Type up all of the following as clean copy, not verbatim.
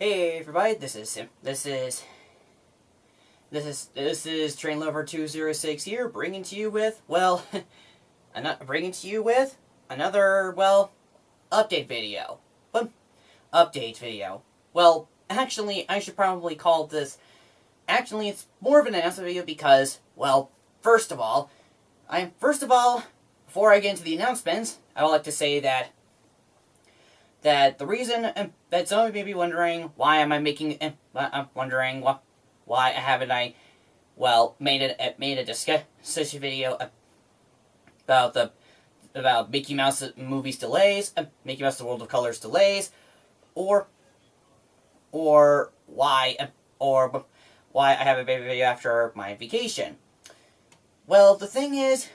Hey everybody, this is Train Lover 206 here, bringing to you with, well, another, well, update video. Update video. Well, actually, I should probably call this, actually, it's more of an announcement video because, well, first of all, before I get into the announcements, I would like to say that the reason that some of you may be wondering why am I making, wondering why haven't I, well, made a discussion video about Mickey Mouse movies delays, Mickey Mouse the World of Colors delays, or why I have a baby video after my vacation. Well, the thing is,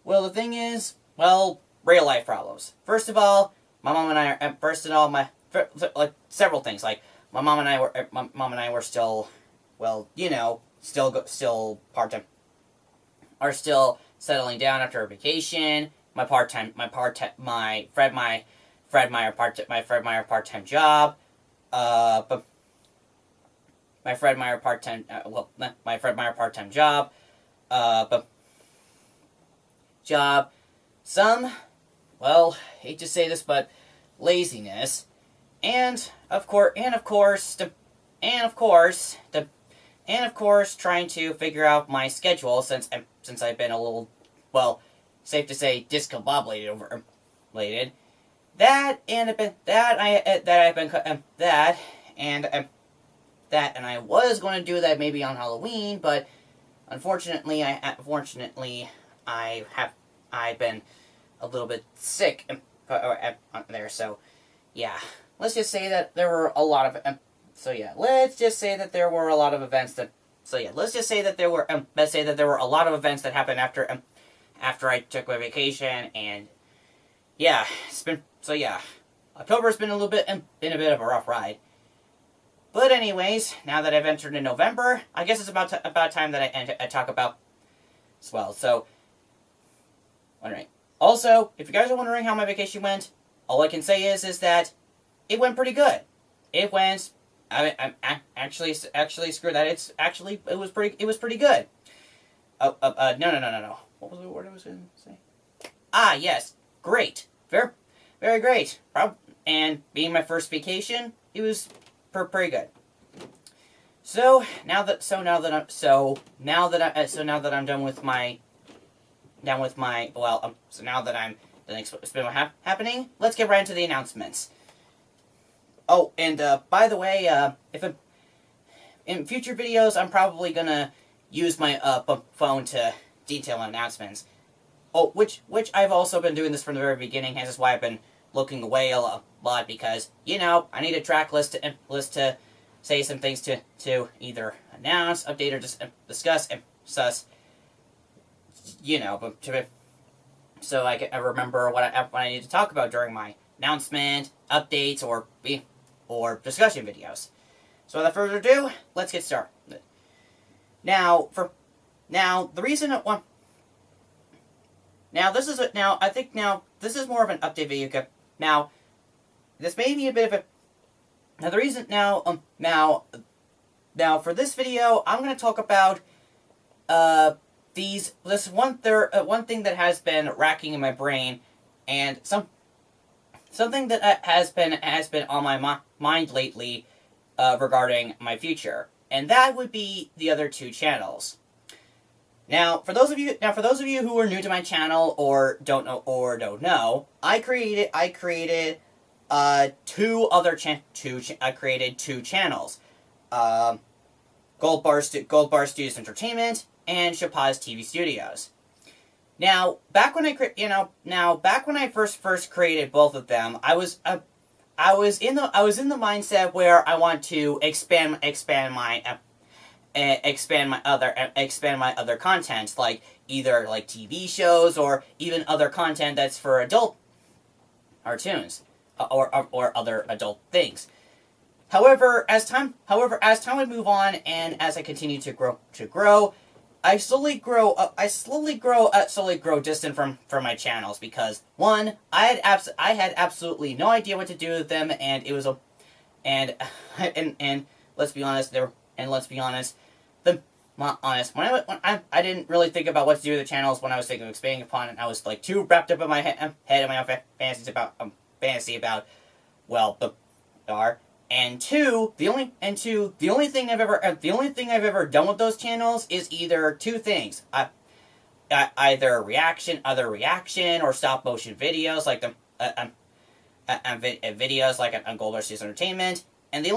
real life problems. First of all, my mom and I, several things, like, my mom and I were still, well, still part-time, are still settling down after a vacation. My Fred Meyer part-time job, some, well, hate to say this, but laziness, and of course, trying to figure out my schedule since I've been a little, well, safe to say, discombobulated. And I was going to do that maybe on Halloween, but unfortunately, I've been a little bit sick there, so yeah. Let's just say that there were a lot of events that happened after I took my vacation, and yeah, October's been a bit of a rough ride. But anyways, now that I've entered in November, I guess it's about time that I talk about as well. So, alright. Also, if you guys are wondering how my vacation went, all I can say is that it went pretty good. It went. I'm actually screw that. It was pretty good. No. What was the word I was going to say? Ah, yes, great, very, very great. And being my first vacation, it was pretty good. So now that I'm done with my so now that I'm done explaining what's happening, let's get right into the announcements. Oh, and by the way, in future videos, I'm probably gonna use my phone to detail announcements. Oh, which I've also been doing this from the very beginning. Hence, is why I've been looking away a lot, because I need a track list to say some things to either announce, update, or discuss, and suss. So I remember what I need to talk about during my announcement, updates, or discussion videos. So without further ado, let's get started. Now the reason this is more of an update video. Now this may be a bit of a now for this video, I'm going to talk about this one thing that has been racking in my brain, and something that has been on my mind lately regarding my future, and that would be the other two channels. Now, for those of you who are new to my channel or don't know, I created two channels, Gold Bar Studios Entertainment and S.H.P.A.S TV Studios. Now, back when I first created both of them, I was in the mindset where I want to expand my other content, like either like TV shows or even other content that's for adult cartoons or other adult things. However, as time would move on and as I continue to grow, I slowly grow distant from my channels, because one, I had absolutely no idea what to do with them, and it was and and let's be honest, the honest when I didn't really think about what to do with the channels when I was thinking of expanding upon it. I was like too wrapped up in my head in my own fantasy about well the are. And the only thing I've ever done with those channels is either two things. Either other reaction, or stop motion videos like the videos like on Gold Rush Entertainment. And I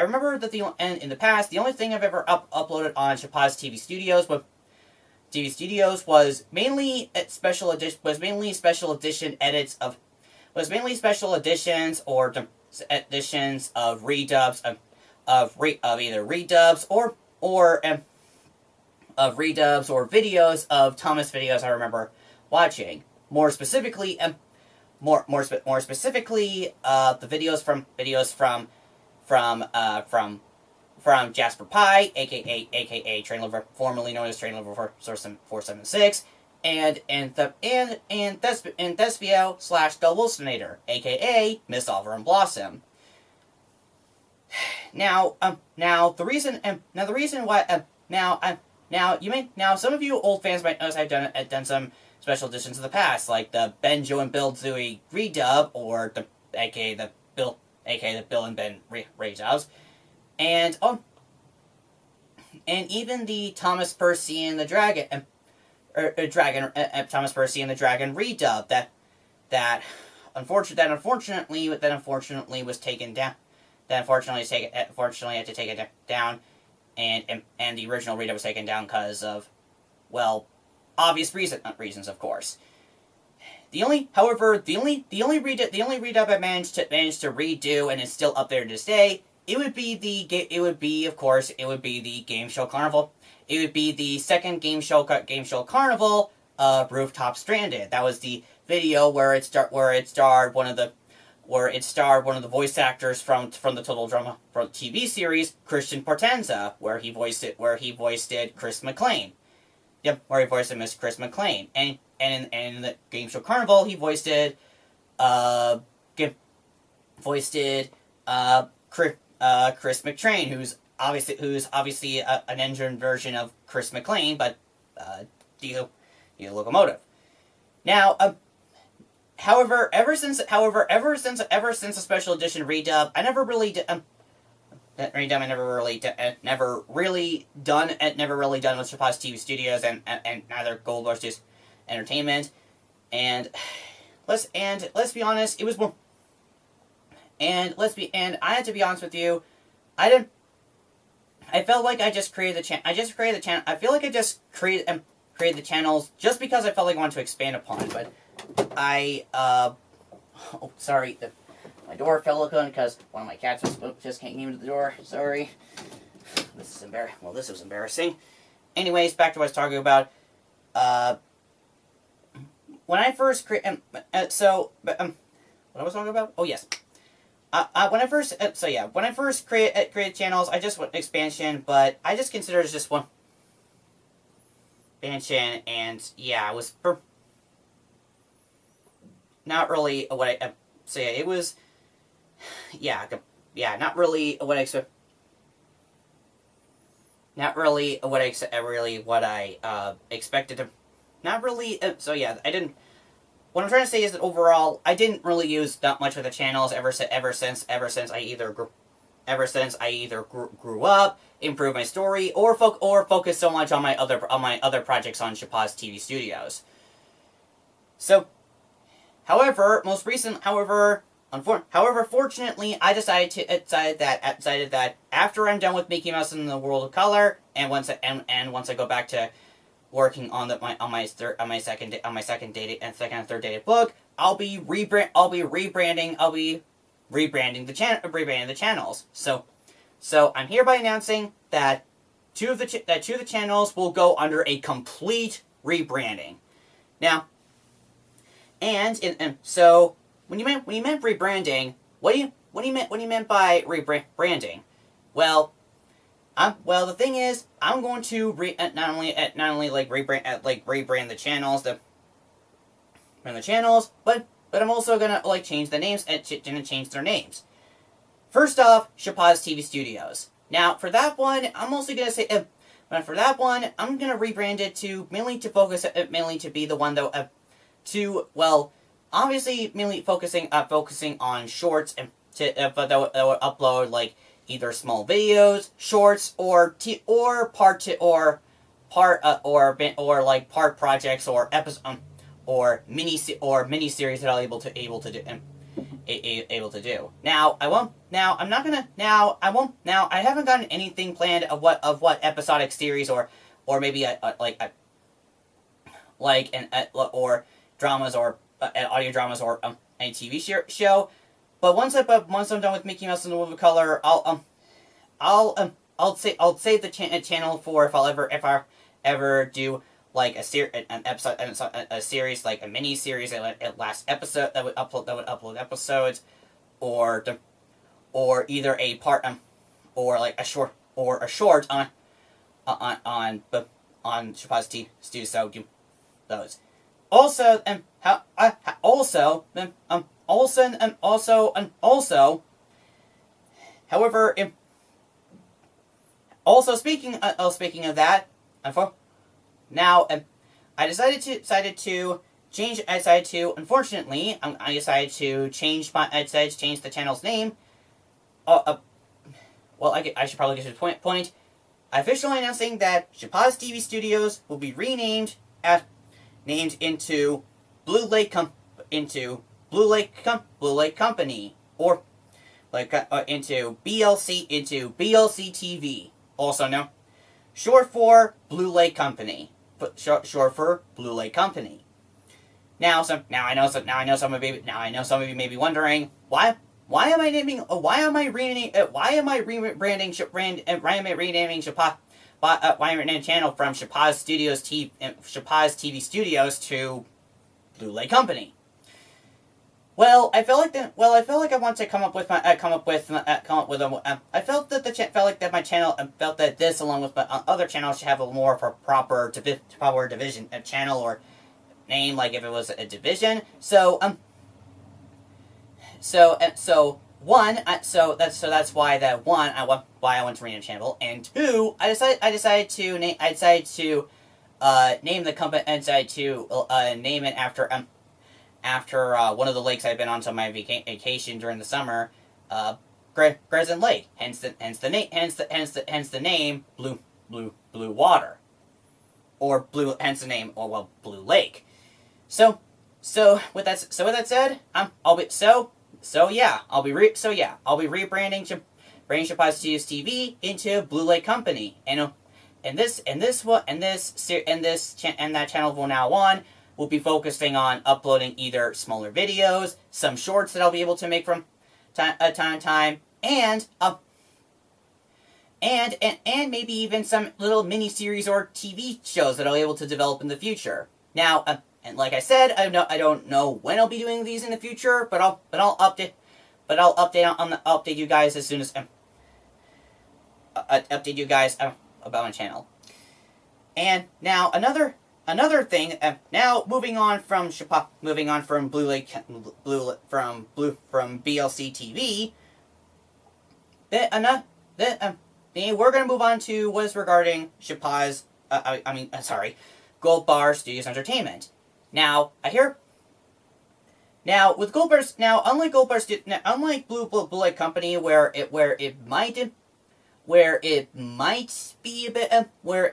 remember that in the past the only thing I've ever uploaded on SHPAS TV Studios was mainly special edition edits of. Was mainly special editions or editions of redubs of either redubs or videos of Thomas videos I remember watching. More specifically, the videos from Jasper Pie, aka Train Lover, formerly known as Train Lover 476. And Thespio/Double aka Miss Oliver and Blossom. Now some of you old fans might notice I've done some special editions in the past, like the Ben, Joe, and Bill Zooey redub, or aka the Bill and Ben redubs, and even the Thomas Percy and the Dragon. Thomas Percy and the Dragon redub that unfortunately was taken down. Unfortunately had to take it down, and the original redub was taken down because of, well, obvious reasons, of course. The only redub I managed to redo and is still up there to this day, it would be the Game Show Carnival. It would be the second Game Show Carnival of Rooftop Stranded. That was the video where it starred one of the voice actors from the Total Drama from TV series, Christian Portanza, where he voiced Chris McClane. Yep, where he voiced Miss Chris McClane, and in the Game Show Carnival he voiced Chris McTrain, who's obviously an engine version of Chris McClane, but diesel locomotive. Now, however, ever since a special edition redub, I never really done with SHPAS TV Studios and neither Gold Rush Entertainment, and let's be honest, it was more. And I had to be honest with you, I felt like I just created the channel. I feel like I just created the channels just because I felt like I wanted to expand upon it. But oh, sorry, my door fell open because one of my cats just came into the door. Sorry. This was embarrassing. Anyways, back to what I was talking about. When I first what I was talking about? Oh yes. When I first created channels, I just went expansion, but I just considered it just one expansion, and yeah, it was not really what I it was not really what I expected. Not really what I expected to. Not really. I didn't. What I'm trying to say is that overall, I didn't really use that much of the channels ever since I either grew up, improved my story, or focused so much on my other projects on SHPAS TV Studios. So, however, fortunately, I decided that after I'm done with Mickey Mouse in the World of Color, and once I go back to working on my second and third dated book, I'll be rebranding the channels. So I'm hereby announcing that two of the channels will go under a complete rebranding. Now, so when you meant rebranding, what do you meant by rebranding? Well, the thing is, I'm going to not only rebrand the channels, but but I'm also gonna like change the names and change their names. First off, SHPAS TV Studios. Now for that one, I'm also gonna say, for that one, I'm gonna rebrand it to mainly to be the one that obviously mainly focusing on shorts and but that would upload like either small videos, shorts, or like part projects or episode or mini series that I'll able to do. Now I won't. Now I'm not gonna. Now I won't. Now I haven't gotten anything planned of what episodic series or maybe or dramas or audio dramas or a TV show. But once I'm done with Mickey Mouse and the World of Color, I'll save the channel for if I ever do like a series like a mini series at last episode that would upload episodes, or either a part or like a short on SHPAS TV Studios. So do those. Also, however, speaking of that, now I decided to change. Unfortunately, I decided to change the channel's name. Well, I should probably get to the point. Officially announcing that SHPAS TV Studios will be renamed into BlueLake Company, or like into BLC TV, also known short for BlueLake Company, short for BlueLake Company. Now I know some of you may be wondering why am I renaming channel from SHPAS TV Studios to BlueLake Company. Well, I felt like I want to come up with my my channel felt that this, along with my other channels, should have a more of a proper division channel or name, like if it was a division. So that's why I went to rename the channel, and two, I decided to name the company, and decided to name it after one of the lakes I've been on my vacation during the summer, Crescent Lake. Hence the name Blue Water, or Blue. Hence the name, Blue Lake. So with that said, I'll be rebranding SHPAS TV into BlueLake Company, and that channel will now on will be focusing on uploading either smaller videos, some shorts that I'll be able to make from time to time, and maybe even some little mini series or TV shows that I'll be able to develop in the future. Now, and like I said, I don't know when I'll be doing these in the future, but I'll update you guys as soon as update you guys about my channel. And now another thing. Now moving on from BlueLake from BLC TV. We're gonna move on to what is regarding SHPAS. Gold Bar Studios Entertainment. Now with Gold Bar, unlike BlueLake Company, where it might be a bit where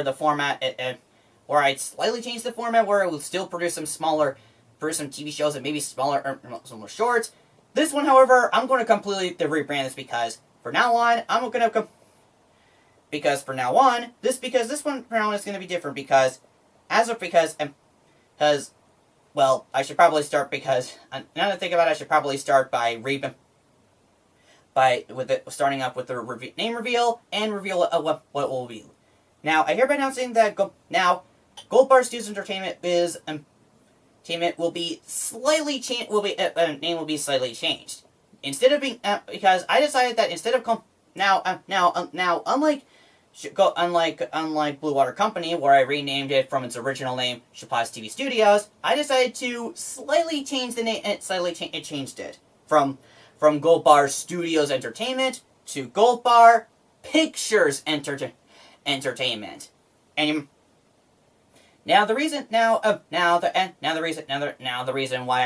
the format where I'd slightly change the format, where it will still produce some TV shows and maybe smaller shorts. This one, however, I'm going to completely rebrand this, because for now on this one is going to be different, because I should probably start, because now that I think about it, I should probably start starting up with the name reveal and reveal what it will be. Now, I hereby announcing that Gold Bar Studios Entertainment will be slightly changed. Name will be slightly changed. Instead of being because I decided that instead of unlike unlike BlueLake Company, where I renamed it from its original name, SHPAS TV Studios, I decided to slightly change the name. It changed it from Gold Bar Studios Entertainment to Gold Bar Pictures Entertainment. And now the reason why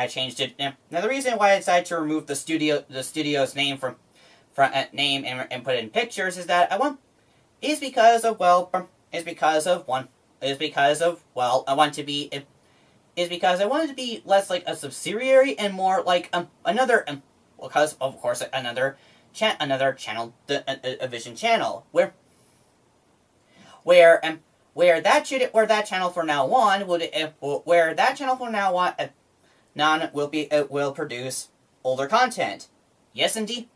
I changed it. Now the reason why I decided to remove the studio's name from name and put it in Pictures is that I want I wanted to be less like a subsidiary and more like another because of course another channel, a vision channel where that channel from now on will produce older content. Yes, indeed.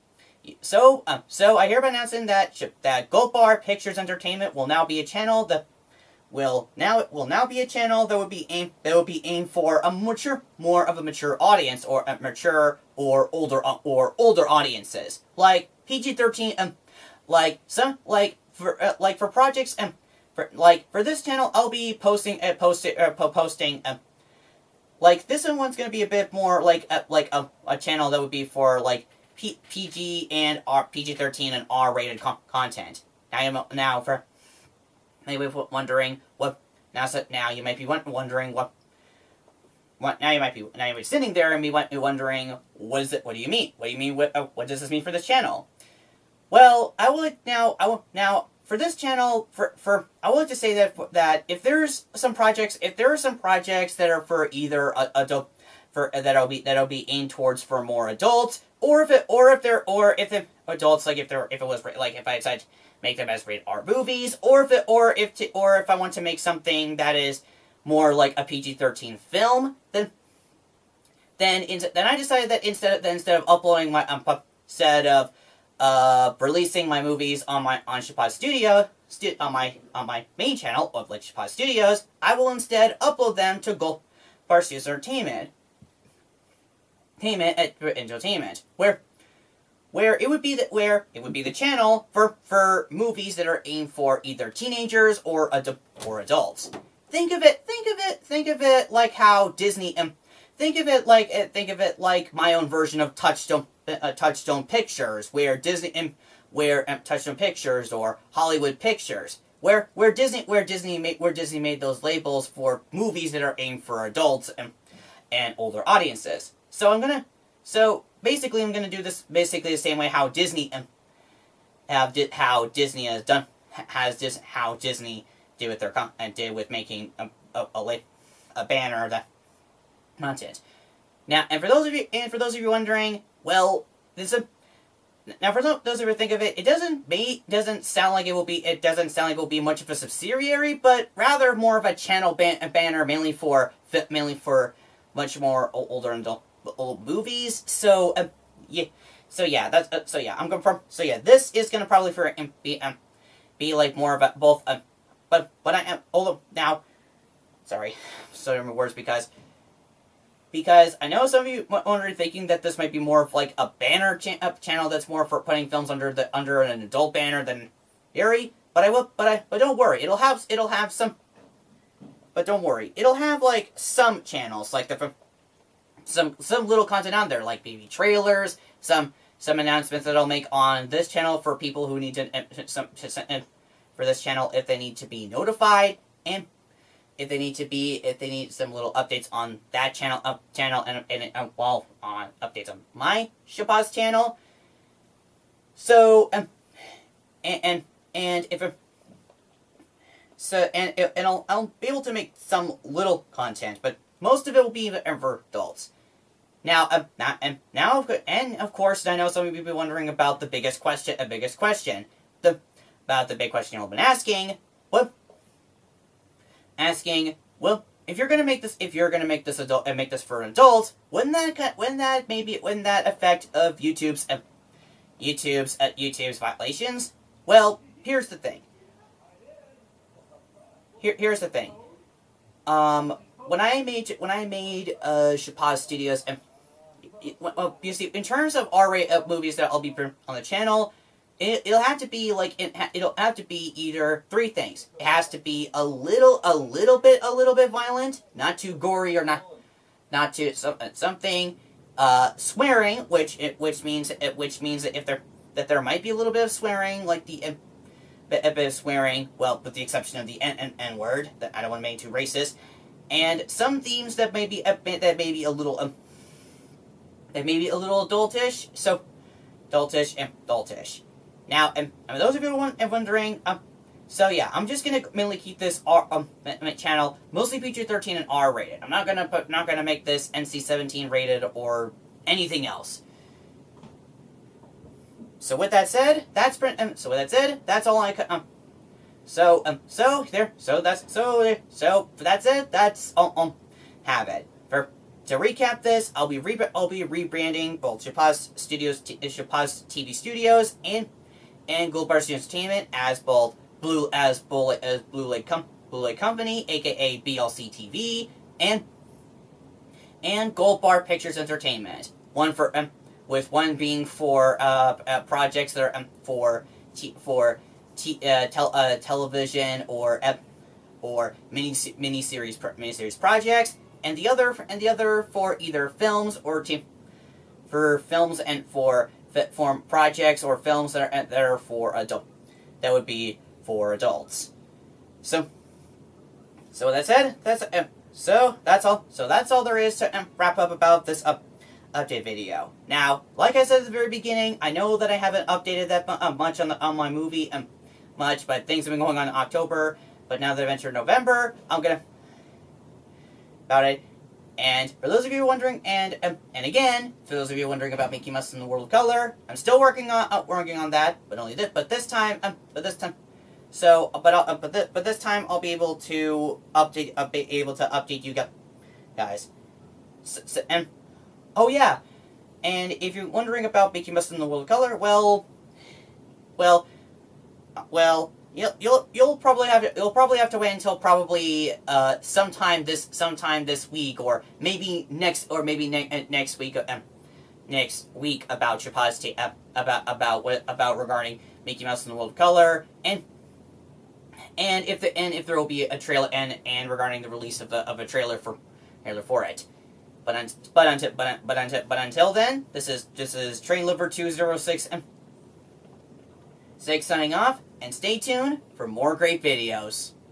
So I hereby announcing that Gold Bar Pictures Entertainment will now be a channel that will now be a channel that would be aimed for more of a mature audience, or older audiences, like PG-13, for projects, for this channel I'll be posting like this one's gonna be a bit more like a channel that would be for like PG and PG-13 and R-rated content. Now you might be wondering what. Now you might be wondering what. Now you might be sitting there and be wondering, what is it? What do you mean? What do you mean? What does this mean for this channel? Well, I will now for this channel I would like to say that if there are some projects that are for either adult that'll be aimed towards for more adults, or if adults, like if I decide to make them as rated R movies, or if I want to make something that is more like a PG-13 film, then I decided that instead of uploading instead of releasing my movies on S.H.P.A.S on my main channel of S.H.P.A.S Studios, I will instead upload them to Gold Bar Studios Entertainment, where it would be the channel for movies that are aimed for either teenagers or adults. Think of it like how Disney think of it like my own version of Touchstone Pictures, where Touchstone Pictures or Hollywood Pictures, where Disney made those labels for movies that are aimed for adults and older audiences. So basically I'm gonna do this basically the same way how Disney did with their did with making a banner that content. Now, and for those of you wondering, well, for those of you who think of it, it doesn't sound like it will be much of a subsidiary, but rather more of a channel banner mainly for much more older and old movies. So this is gonna probably be like more of a both but I am now. Sorry, my words because I know some of you are thinking that this might be more of like a banner channel that's more for putting films under an adult banner than Harry. But don't worry, it'll have some. But don't worry, it'll have like some channels like some little content on there, like maybe trailers, some announcements that I'll make on this channel for people who need for this channel if they need to be notified, and if they need some little updates on that channel and updates on my S.H.P.A.S channel. So I'll be able to make some little content, but most of it will be for adults. Now, of course, I know some of you will be wondering about the biggest question, about the big question you've been asking. Well, if you're gonna make this adult and make this for adults, wouldn't that affect of YouTube's violations? Well, here's the thing. Here's the thing. When I made S.H.P.A.S Studios, well, you see, in terms of R-rated movies that I'll be on the channel, it'll have to be like it'll have to be either three things. It has to be a little bit violent, not too gory or not too something swearing, which means that there might be a little bit of swearing, like a bit of swearing. Well, with the exception of the N word, that I don't want to make it too racist, and some themes that may be a little adultish. So adultish. Now, those of you who are wondering, so yeah, I'm just gonna mainly keep this channel mostly PG-13 and R rated. I'm not gonna make this NC-17 rated or anything else. So with that said, that's all I could. So that's it. That's all. Have it. To recap this, I'll be rebranding both S.H.P.A.S Studios, S.H.P.A.S TV Studios, and GBSE Entertainment as both BlueLake Company, aka BLC TV, and Gold Bar Pictures Entertainment. With one being for projects that are for television or miniseries projects, and the other for either films or for films and for projects or films that are for adult. That would be for adults. So with that said, that's all. So that's all there is to wrap up about this update video. Now, like I said at the very beginning, I know that I haven't updated that much on my movie much, but things have been going on in October. But now that I've entered November, I'm gonna about it. And for those of you wondering, and again, for those of you wondering about Mickey Mouse in the World of Color, I'm still working on that, but this time, this time I'll be able to update you guys. And oh yeah, and if you're wondering about Mickey Mouse in the World of Color, well, you'll probably have to wait until probably sometime this week, or maybe next week about S.H.P.A.S about regarding Mickey Mouse in the World of Color, and if there will be a trailer and regarding the release of a trailer for it. But until then, this is Train Liver 206 signing off, and stay tuned for more great videos.